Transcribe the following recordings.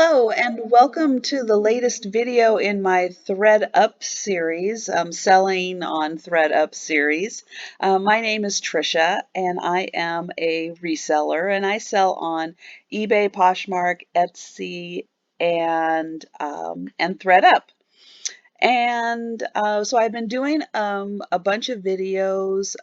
Hello and welcome to the latest video in my Thredup series, selling on Thredup series. My name is Trisha and I am a reseller and I sell on eBay, Poshmark, Etsy, and Thredup. And so I've been doing a bunch of videos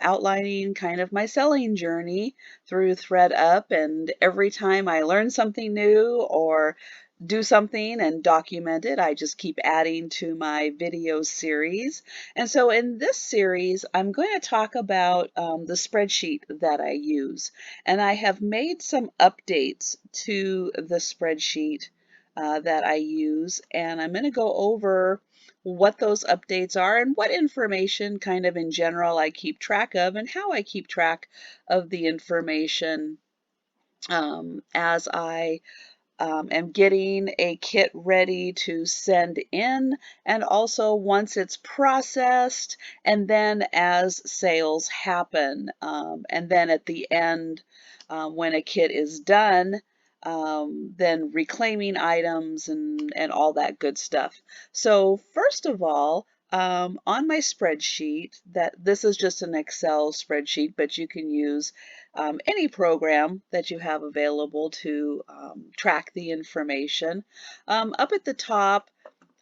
outlining kind of my selling journey through Thredup, and every time I learn something new or do something and document it, I just keep adding to my video series. And so in this series, I'm going to talk about the spreadsheet that I use. And I have made some updates to the spreadsheet that I use, and I'm going to go over what those updates are and what information kind of in general I keep track of and how I keep track of the information as I am getting a kit ready to send in, and also once it's processed, and then as sales happen, and then at the end when a kit is done, then reclaiming items and all that good stuff. So first of all, on my spreadsheet, that this is just an Excel spreadsheet, but you can use any program that you have available to track the information. Up at the top,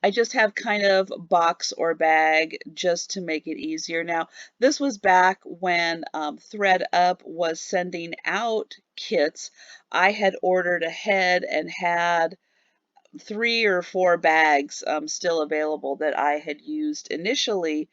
I just have kind of box or bag just to make it easier. Now, this was back when Thredup was sending out kits. I had ordered ahead and had 3 or 4 bags still available that I had used initially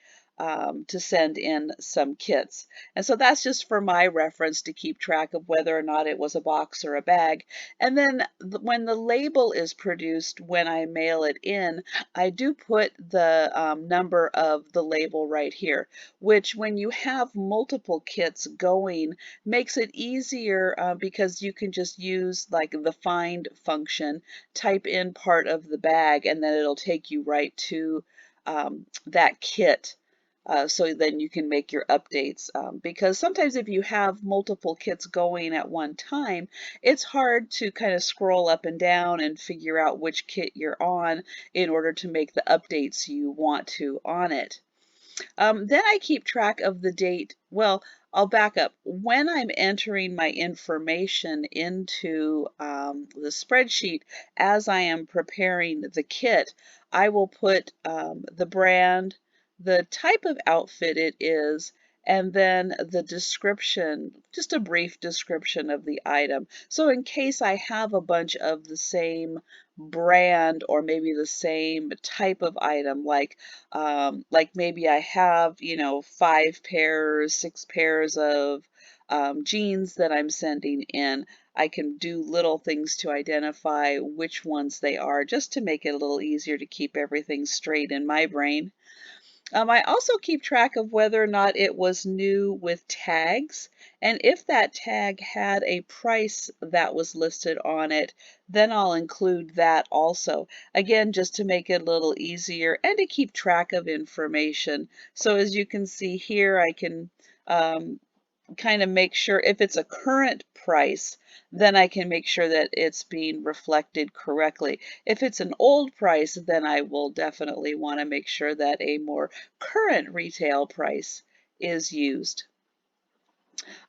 to send in some kits. And so that's just for my reference to keep track of whether or not it was a box or a bag. And then when the label is produced, when I mail it in, I do put the number of the label right here, which when you have multiple kits going makes it easier because you can just use like the find function, type in part of the bag, and then it'll take you right to that kit. So then you can make your updates, because sometimes if you have multiple kits going at one time, it's hard to kind of scroll up and down and figure out which kit you're on in order to make the updates you want to on it. Then I keep track of the date. Well, I'll back up. When I'm entering my information into the spreadsheet as I am preparing the kit, I will put the brand, the type of outfit it is, and then the description, just a brief description of the item. So in case I have a bunch of the same brand or maybe the same type of item, like maybe I have, 5 pairs, 6 pairs of jeans that I'm sending in. I can do little things to identify which ones they are, just to make it a little easier to keep everything straight in my brain. I also keep track of whether or not it was new with tags, and if that tag had a price that was listed on it, then I'll include that also. Again, just to make it a little easier and to keep track of information. So as you can see here, I can kind of make sure if it's a current price, then I can make sure that it's being reflected correctly. If it's an old price, then I will definitely want to make sure that a more current retail price is used.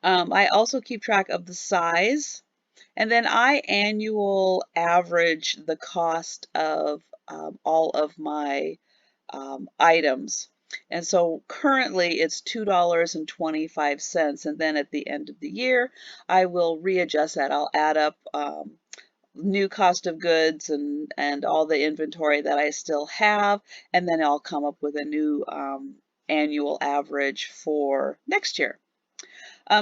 I also keep track of the size, and then I annual average the cost of all of my items. And so currently it's $2.25, and then at the end of the year I will readjust that. I'll add up new cost of goods and all the inventory that I still have, and then I'll come up with a new annual average for next year.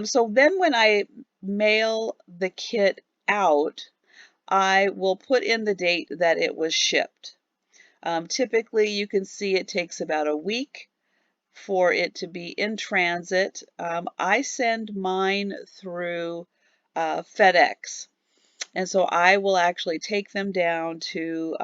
So then when I mail the kit out, I will put in the date that it was shipped. Typically, you can see it takes about a week for it to be in transit. I send mine through FedEx, and so I will actually take them down to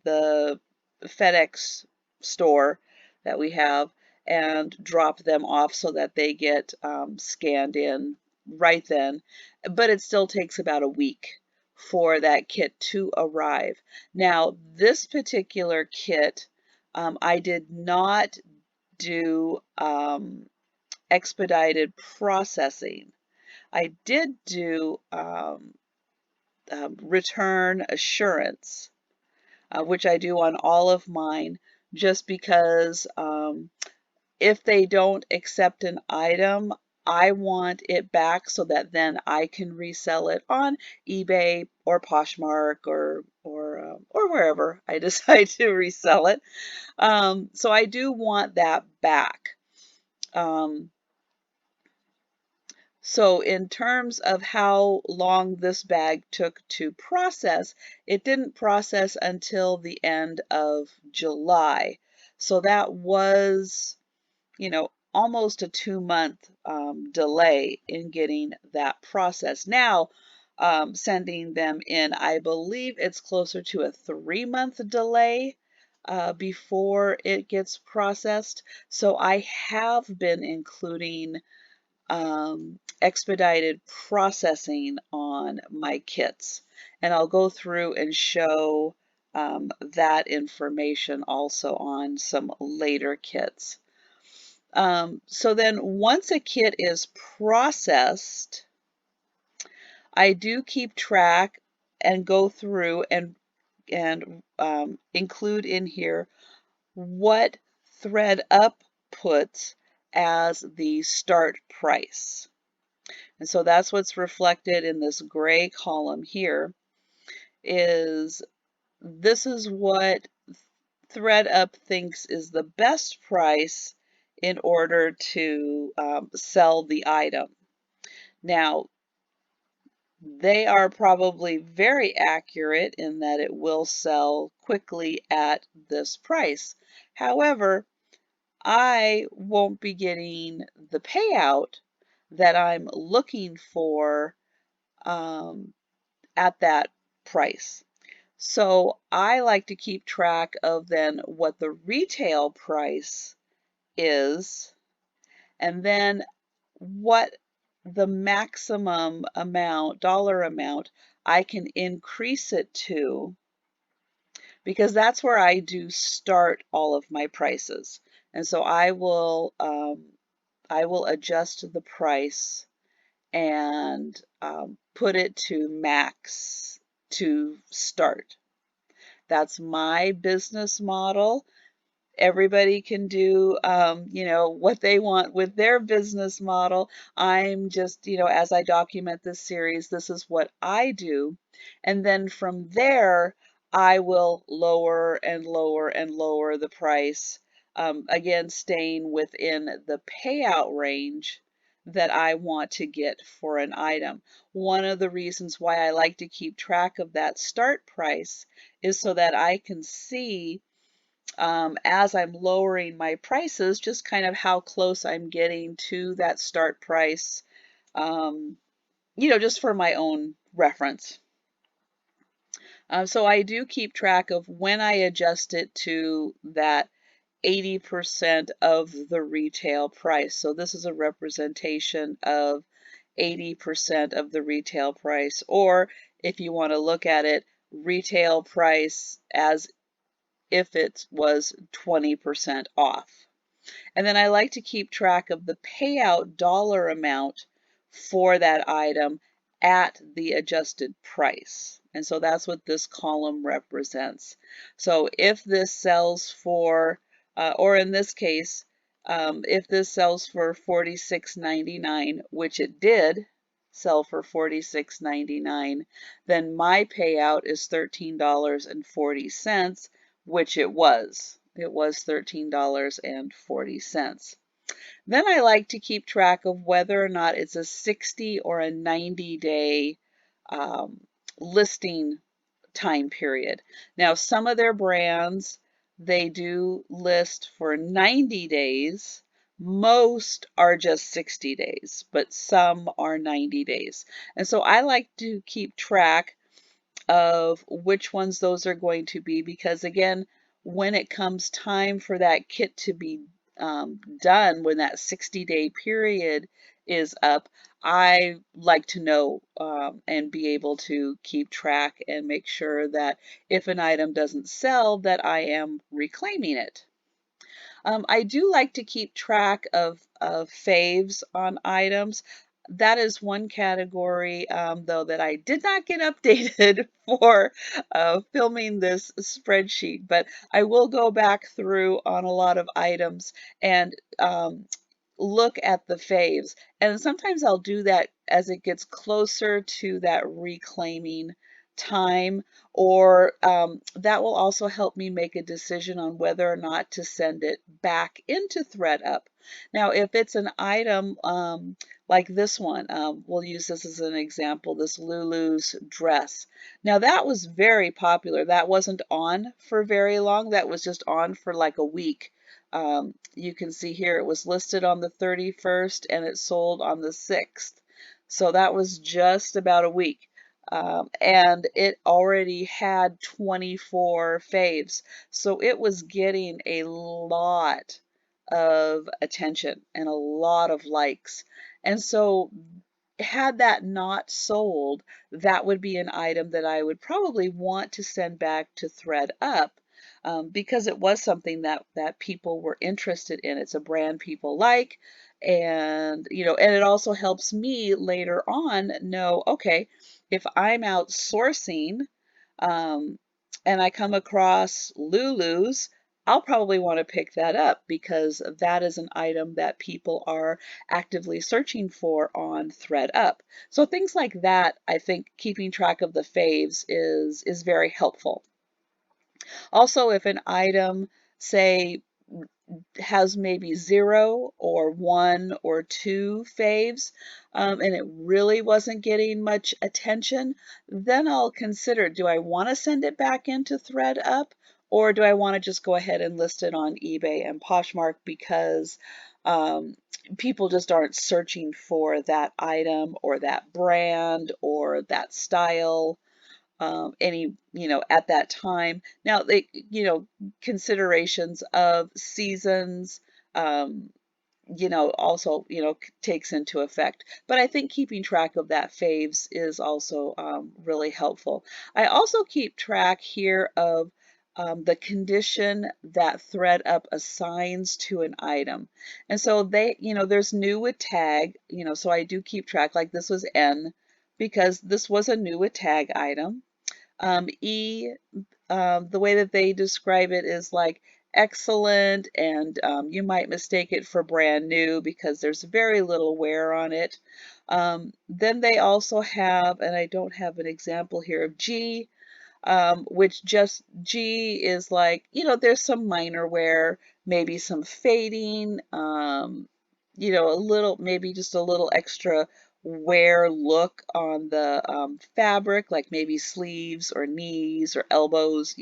the FedEx store that we have and drop them off so that they get scanned in right then. But it still takes about a week for that kit to arrive. Now, this particular kit, I did not do expedited processing. I did do return assurance, which I do on all of mine, just because if they don't accept an item, I want it back so that then I can resell it on eBay or Poshmark or wherever I decide to resell it. So I do want that back. So in terms of how long this bag took to process, it didn't process until the end of July. So that was, almost a 2-month delay in getting that process. Now, sending them in, I believe it's closer to a 3-month delay before it gets processed. So I have been including expedited processing on my kits. And I'll go through and show that information also on some later kits. So then once a kit is processed, I do keep track and go through and include in here what Thredup puts as the start price. And so that's what's reflected in this gray column here. This is what Thredup thinks is the best price in order to sell the item. Now, they are probably very accurate in that it will sell quickly at this price. However, I won't be getting the payout that I'm looking for at that price. So I like to keep track of then what the retail price is, and then what the maximum amount, dollar amount, I can increase it to, because that's where I do start all of my prices. And so I will adjust the price and put it to max to start. That's my business model. Everybody can do, what they want with their business model. I'm just, as I document this series, this is what I do. And then from there, I will lower and lower and lower the price. Again, staying within the payout range that I want to get for an item. One of the reasons why I like to keep track of that start price is so that I can see as I'm lowering my prices, just kind of how close I'm getting to that start price, just for my own reference. So I do keep track of when I adjust it to that 80% of the retail price. So this is a representation of 80% of the retail price, or if you want to look at it, retail price as if it was 20% off. And then I like to keep track of the payout dollar amount for that item at the adjusted price. And so that's what this column represents. So if this sells for, or in this case, if this sells for $46.99, which it did sell for $46.99, then my payout is $13.40, which it was. It was $13.40. Then I like to keep track of whether or not it's a 60 or a 90-day listing time period. Now, some of their brands, they do list for 90 days. Most are just 60 days, but some are 90 days. And so I like to keep track of which ones those are going to be, because again, when it comes time for that kit to be done, when that 60-day period is up, I like to know and be able to keep track and make sure that if an item doesn't sell, that I am reclaiming it. I do like to keep track of faves on items. That is one category, though, that I did not get updated for filming this spreadsheet, but I will go back through on a lot of items and look at the faves. And sometimes I'll do that as it gets closer to that reclaiming time, or that will also help me make a decision on whether or not to send it back into Thredup. Now, if it's an item like this one, we'll use this as an example, this Lulu's dress. Now, that was very popular. That wasn't on for very long. That was just on for like a week. You can see here it was listed on the 31st and it sold on the 6th. So that was just about a week. And it already had 24 faves. So it was getting a lot of attention and a lot of likes. And so had that not sold, that would be an item that I would probably want to send back to Thredup, because it was something that people were interested in. It's a brand people like, and and it also helps me later on know, okay, if I'm outsourcing, um, and I come across Lulu's, I'll probably want to pick that up because that is an item that people are actively searching for on Thredup. So things like that, I think keeping track of the faves is very helpful. Also, if an item, say, has maybe 0 or 1 or 2 faves, and it really wasn't getting much attention, then I'll consider, do I want to send it back into Thredup, or do I want to just go ahead and list it on eBay and Poshmark because um, people just aren't searching for that item or that brand or that style any, at that time. Now, considerations of seasons, um, also, takes into effect. But I think keeping track of that faves is also really helpful. I also keep track here of the condition that Thredup assigns to an item. And so there's new with tag, so I do keep track, like this was N, because this was a new with tag item. E, the way that they describe it is like excellent, and you might mistake it for brand new because there's very little wear on it. Then they also have, and I don't have an example here of G, which just G is like, there's some minor wear, maybe some fading, a little, maybe just a little extra wear look on the fabric, like maybe sleeves or knees or elbows,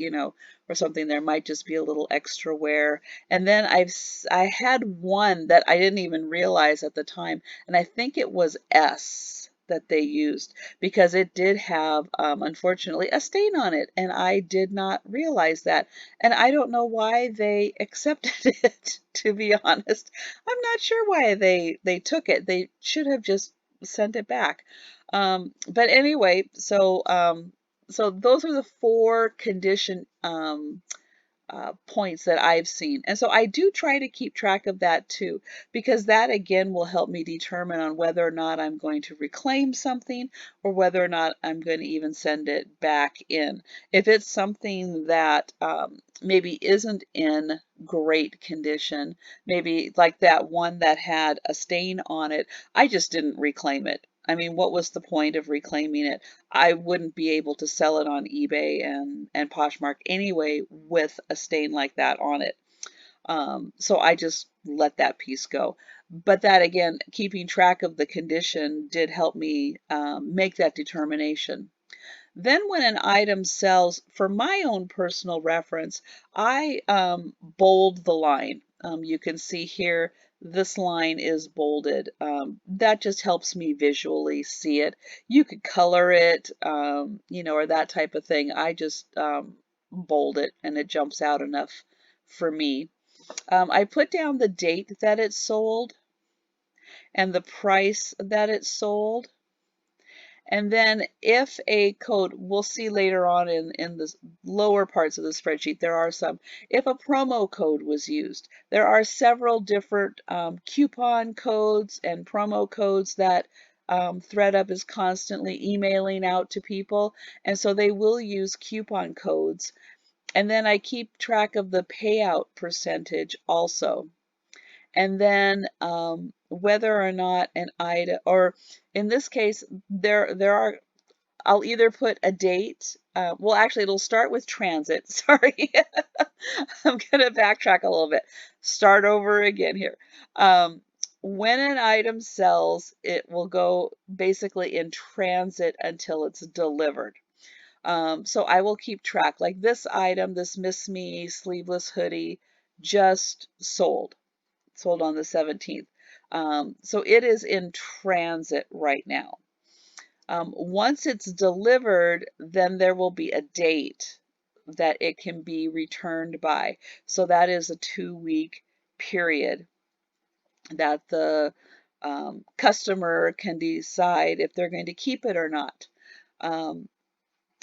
or something. There might just be a little extra wear. And then I had one that I didn't even realize at the time, and I think it was S that they used, because it did have, unfortunately, a stain on it, and I did not realize that. And I don't know why they accepted it, to be honest. I'm not sure why they took it. They should have just sent it back. But anyway, so those are the 4 condition points that I've seen. And so I do try to keep track of that too, because that again will help me determine on whether or not I'm going to reclaim something or whether or not I'm going to even send it back in. If it's something that maybe isn't in great condition, maybe like that one that had a stain on it, I just didn't reclaim it. I mean, what was the point of reclaiming it? I wouldn't be able to sell it on eBay and Poshmark anyway with a stain like that on it. So I just let that piece go. But that again, keeping track of the condition did help me make that determination. Then when an item sells, for my own personal reference, I bold the line. You can see here, this line is bolded. That just helps me visually see it. You could color it, or that type of thing. I just bold it and it jumps out enough for me. I put down the date that it sold. and the price that it's sold. And then if a code, we'll see later on in the lower parts of the spreadsheet, there are some. If a promo code was used, there are several different coupon codes and promo codes that Thredup is constantly emailing out to people. And so they will use coupon codes. And then I keep track of the payout percentage also. And then whether or not an item, or in this case, there are, I'll either put a date, well, actually, it'll start with transit. Sorry, I'm going to backtrack a little bit. Start over again here. When an item sells, it will go basically in transit until it's delivered. So I will keep track. Like this item, this Miss Me sleeveless hoodie, just sold on the 17th. So it is in transit right now. Once it's delivered, then there will be a date that it can be returned by. So that is a 2-week period that the customer can decide if they're going to keep it or not.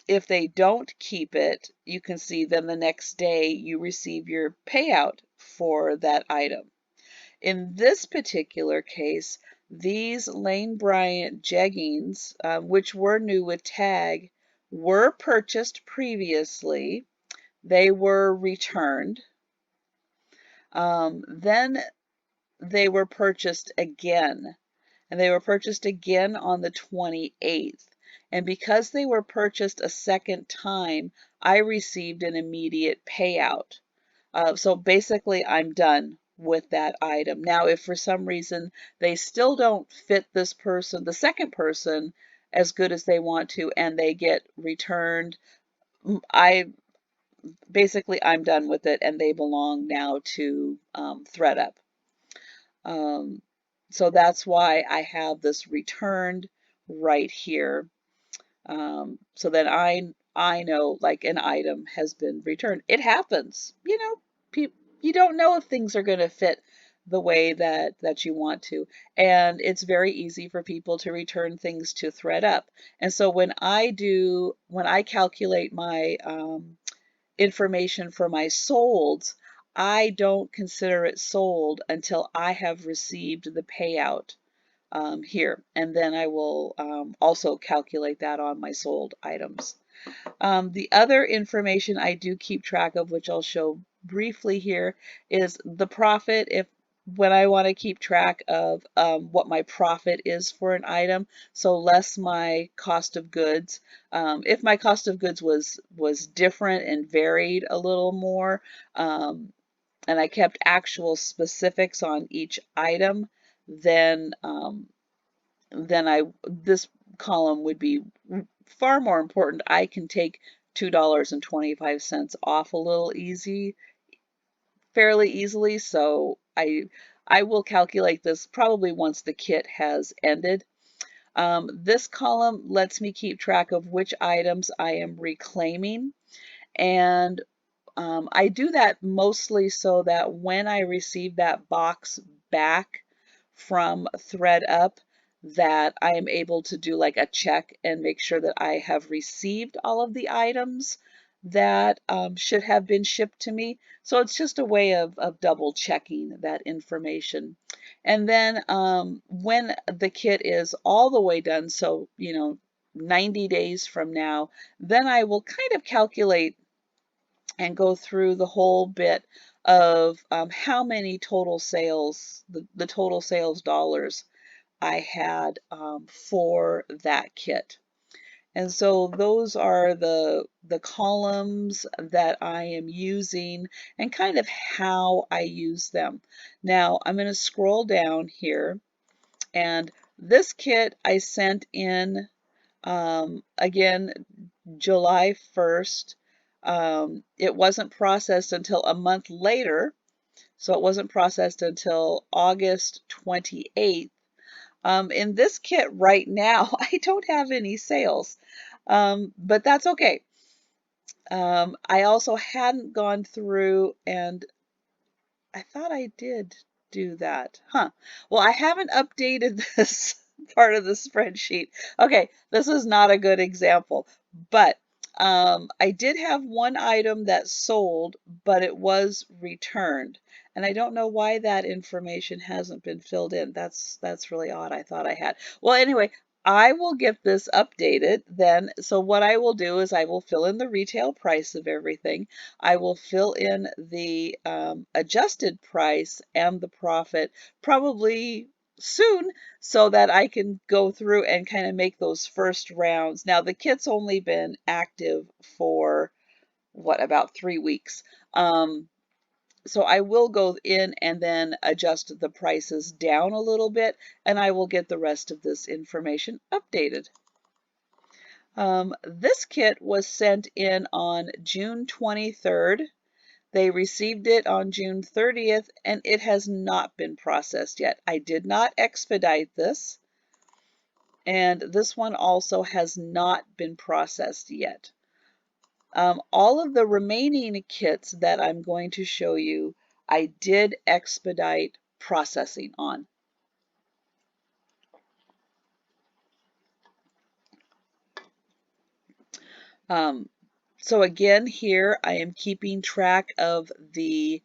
If they don't keep it, you can see then the next day you receive your payout for that item. In this particular case, these Lane Bryant jeggings, which were new with tag, were purchased previously. They were returned. Then they were purchased again, and they were purchased again on the 28th. And because they were purchased a second time, I received an immediate payout. So basically, I'm done with that item. Now, if for some reason they still don't fit this person, the second person, as good as they want to, and they get returned, I'm done with it, and they belong now to Thredup. So that's why I have this returned right here. So that I know like an item has been returned. It happens, you know, you don't know if things are going to fit the way that you want to, and it's very easy for people to return things to Thredup. And so when I calculate my information for my solds, I don't consider it sold until I have received the payout here, and then I will also calculate that on my sold items. The other information I do keep track of, which I'll show briefly here, is the profit. When I want to keep track of what my profit is for an item, so less my cost of goods. If my cost of goods was different and varied a little more, and I kept actual specifics on each item, then this column would be far more important. I can take $2.25 off a little fairly easily. So I will calculate this probably once the kit has ended. This column lets me keep track of which items I am reclaiming, and I do that mostly so that when I receive that box back from Thredup, that I am able to do like a check and make sure that I have received all of the items that should have been shipped to me. So it's just a way of double checking that information. And then when the kit is all the way done, so 90 days from now, then I will kind of calculate and go through the whole bit of how many total sales, the total sales dollars I had for that kit. And so those are the columns that I am using and kind of how I use them. Now I'm going to scroll down here, and this kit I sent in again July 1st. It wasn't processed until a month later, so it wasn't processed until August 28th. In this kit right now, I don't have any sales, but that's okay. I also hadn't gone through, and I thought I did do that? Huh. Well, I haven't updated this part of the spreadsheet. Okay, this is not a good example, but I did have one item that sold, but it was returned. And I don't know why that information hasn't been filled in. That's really odd. I thought I had. Well, anyway, I will get this updated then. So what I will do is I will fill in the retail price of everything. I will fill in the adjusted price and the profit probably soon so that I can go through and kind of make those first rounds. Now the kit's only been active for what, about 3 weeks. So I will go in and then adjust the prices down a little bit, and I will get the rest of this information updated. This kit was sent in on June 23rd. They received it on June 30th, and it has not been processed yet. I did not expedite this, and this one also has not been processed yet. All of the remaining kits that I'm going to show you, I did expedite processing on. So again, here I am keeping track of the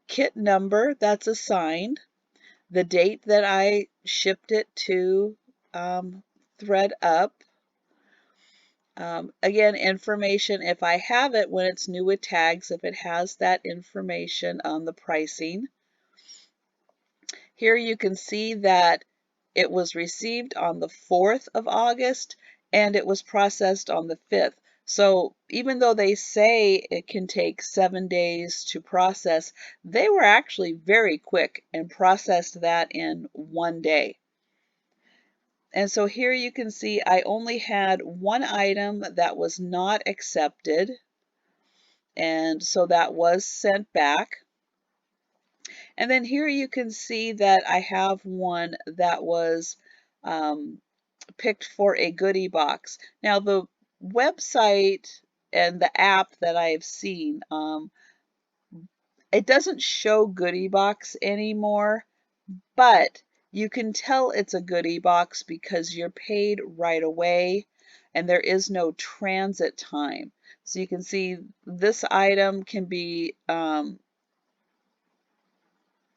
kit number that's assigned, the date that I shipped it to Thredup. Again, information, if I have it when it's new with tags, if it has that information on the pricing. Here you can see that it was received on the 4th of August and it was processed on the 5th. So even though they say it can take 7 days to process, they were actually very quick and processed that in 1 day. And so here you can see I only had one item that was not accepted, and so that was sent back. And then here you can see that I have one that was picked for a goodie box. Now the website and the app that I have seen, it doesn't show goodie box anymore, but you can tell it's a goodie box because you're paid right away and there is no transit time. So you can see this item can be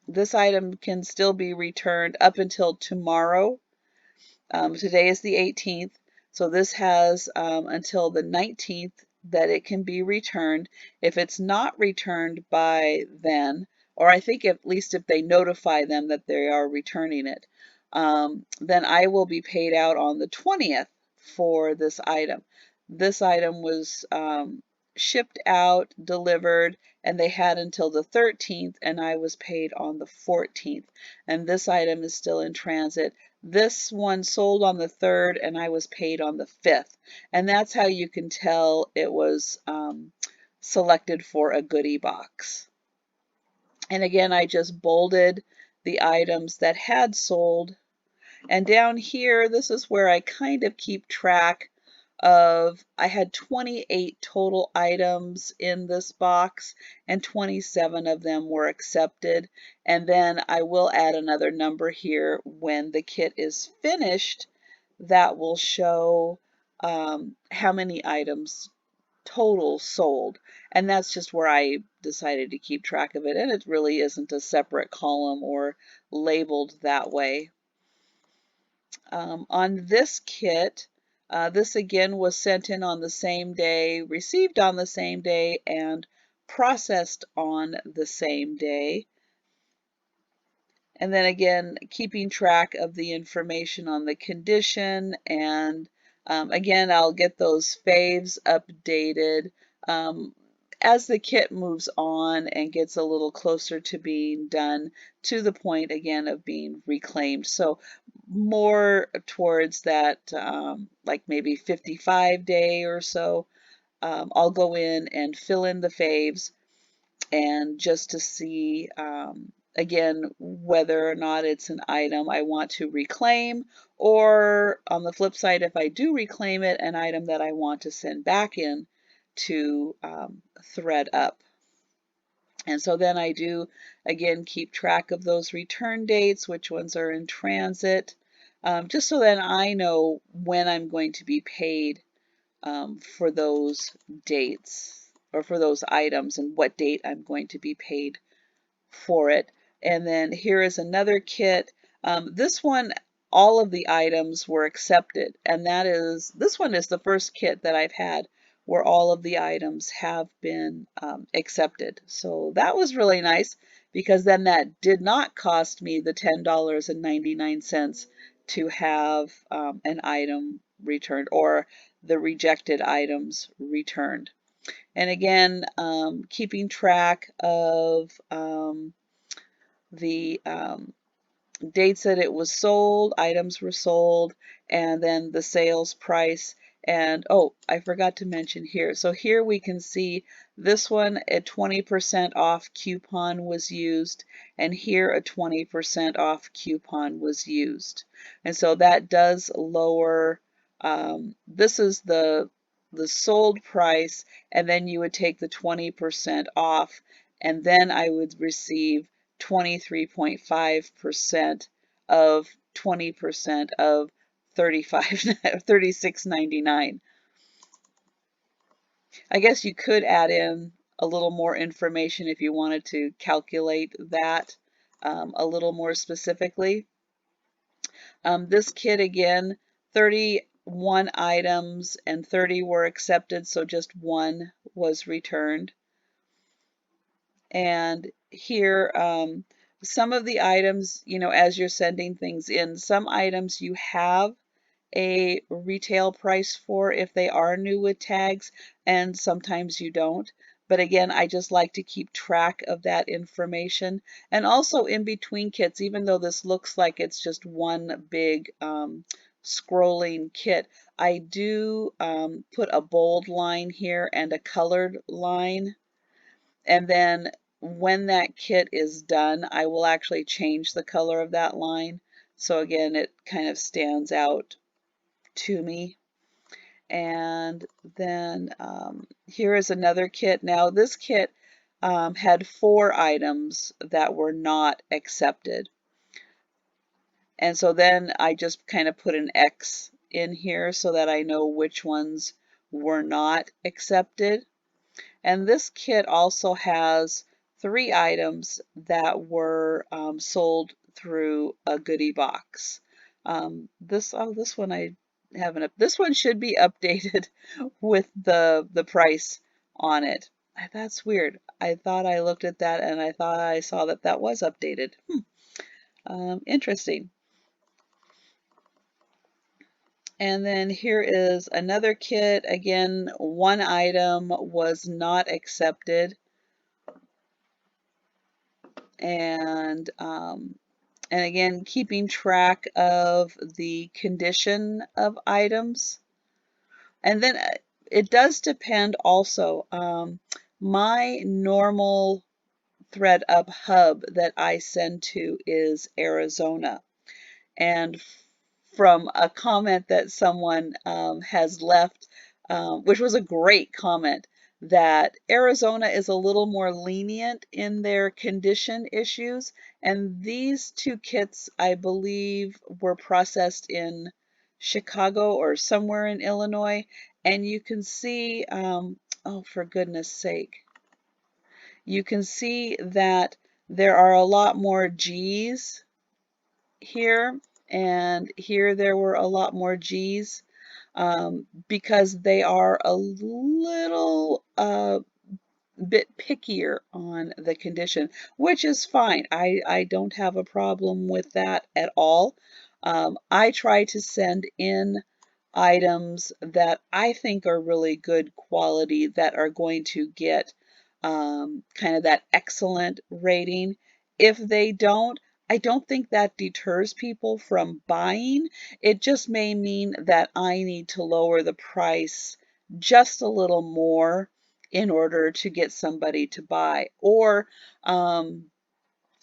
this item can still be returned up until tomorrow. Today is the 18th, so this has until the 19th that it can be returned. If it's not returned by then, or I think at least if they notify them that they are returning it, then I will be paid out on the 20th for this item. This item was shipped out, delivered, and they had until the 13th, and I was paid on the 14th. And this item is still in transit. This one sold on the 3rd, and I was paid on the 5th. And that's how you can tell it was selected for a goodie box. And again, I just bolded the items that had sold. And down here, this is where I kind of keep track of, I had 28 total items in this box and 27 of them were accepted. And then I will add another number here when the kit is finished that will show how many items total sold. And that's just where I decided to keep track of it. And it really isn't a separate column or labeled that way. On this kit, this again was sent in on the same day, received on the same day, and processed on the same day. And then again, keeping track of the information on the condition. And again, I'll get those faves updated as the kit moves on and gets a little closer to being done, to the point again of being reclaimed. So more towards that like maybe 55 day or so, I'll go in and fill in the faves and just to see again whether or not it's an item I want to reclaim, or on the flip side, if I do reclaim it, an item that I want to send back in to Thredup. And so then I do, again, keep track of those return dates, which ones are in transit, just so that I know when I'm going to be paid for those dates or for those items and what date I'm going to be paid for it. And then here is another kit. This one, all of the items were accepted, and this one is the first kit that I've had where all of the items have been accepted. So that was really nice because then that did not cost me the $10.99 to have an item returned or the rejected items returned. And again, keeping track of the dates that it was sold, items were sold, and then the sales price. And oh, I forgot to mention here. So here we can see this one, a 20% off coupon was used, and here a 20% off coupon was used. And so that does lower, this is the sold price, and then you would take the 20% off, and then I would receive 23.5% of 20% of 36.99. I guess you could add in a little more information if you wanted to calculate that a little more specifically. This kit again, 31 items and 30 were accepted, so just one was returned. And here, some of the items, as you're sending things in, some items you have a retail price for if they are new with tags, and sometimes you don't. But again, I just like to keep track of that information. And also in between kits, even though this looks like it's just one big scrolling kit, I do put a bold line here and a colored line. And then when that kit is done, I will actually change the color of that line. So again, it kind of stands out to me. And then here is another kit. Now this kit had 4 items that were not accepted. And so then I just kind of put an X in here so that I know which ones were not accepted. And this kit also has 3 items that were sold through a goodie box. This one I haven't. This one should be updated with the price on it. That's weird. I thought I looked at that and I thought I saw that that was updated. Interesting. And then here is another kit. Again, 1 item was not accepted. And again, keeping track of the condition of items. And then it does depend also. My normal Thredup hub that I send to is Arizona. And from a comment that someone has left, which was a great comment, that Arizona is a little more lenient in their condition issues. And these 2 kits, I believe, were processed in Chicago or somewhere in Illinois. And you can see, oh, for goodness sake, you can see that there are a lot more G's here, and here there were a lot more G's because they are a little bit pickier on the condition, which is fine. I don't have a problem with that at all. I try to send in items that I think are really good quality that are going to get kind of that excellent rating. If they don't, I don't think that deters people from buying. It just may mean that I need to lower the price just a little more in order to get somebody to buy. Or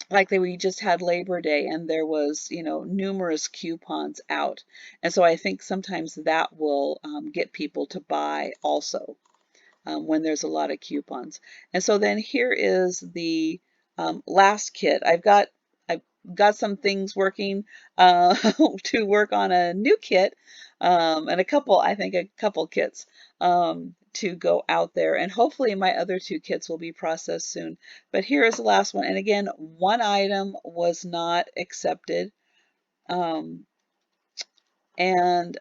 like we just had Labor Day and there was, numerous coupons out. And so I think sometimes that will get people to buy also. when there's a lot of coupons. And so then here is the last kit. I've got some things working to work on a new kit, and I think a couple kits to go out there. And hopefully my other two kits will be processed soon. But here is the last one. And again, one item was not accepted. Um, and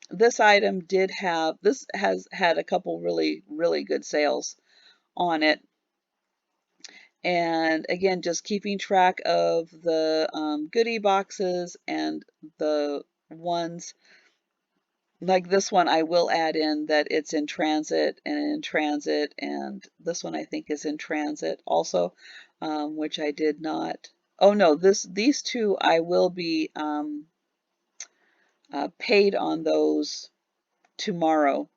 this item this has had a couple really good sales on it. And again, just keeping track of the goodie boxes and the ones like this one, I will add in that it's in transit and in transit, and this one I think is in transit also, which I did not. Oh no, these two I will be paid on those tomorrow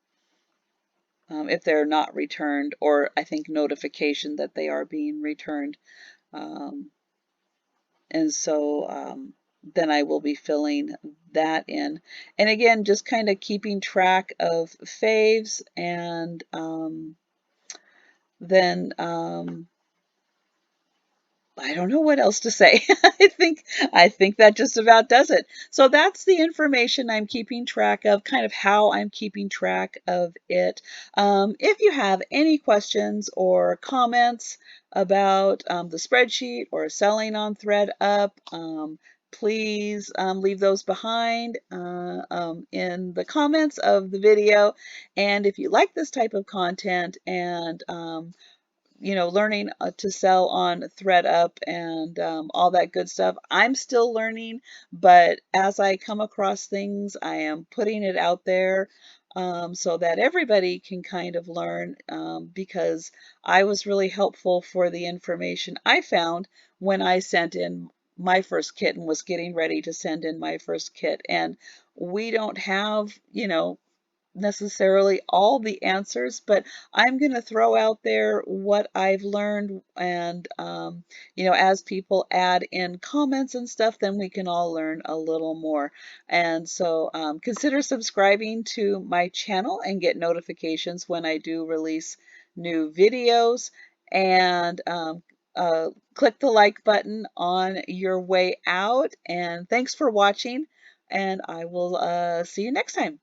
if they're not returned, or I think notification that they are being returned. Um, and so then I will be filling that in. And again, just kind of keeping track of faves and then I don't know what else to say. I think that just about does it. So that's the information I'm keeping track of, kind of how I'm keeping track of it. If you have any questions or comments about the spreadsheet or selling on Thredup, please leave those behind in the comments of the video. And if you like this type of content and learning to sell on Thredup and all that good stuff. I'm still learning, but as I come across things, I am putting it out there so that everybody can kind of learn because I was really helpful for the information I found when I sent in my first kit and was getting ready to send in my first kit. And we don't have, necessarily all the answers, but I'm going to throw out there what I've learned. And, as people add in comments and stuff, then we can all learn a little more. And so consider subscribing to my channel and get notifications when I do release new videos. And click the like button on your way out. And thanks for watching. And I will see you next time.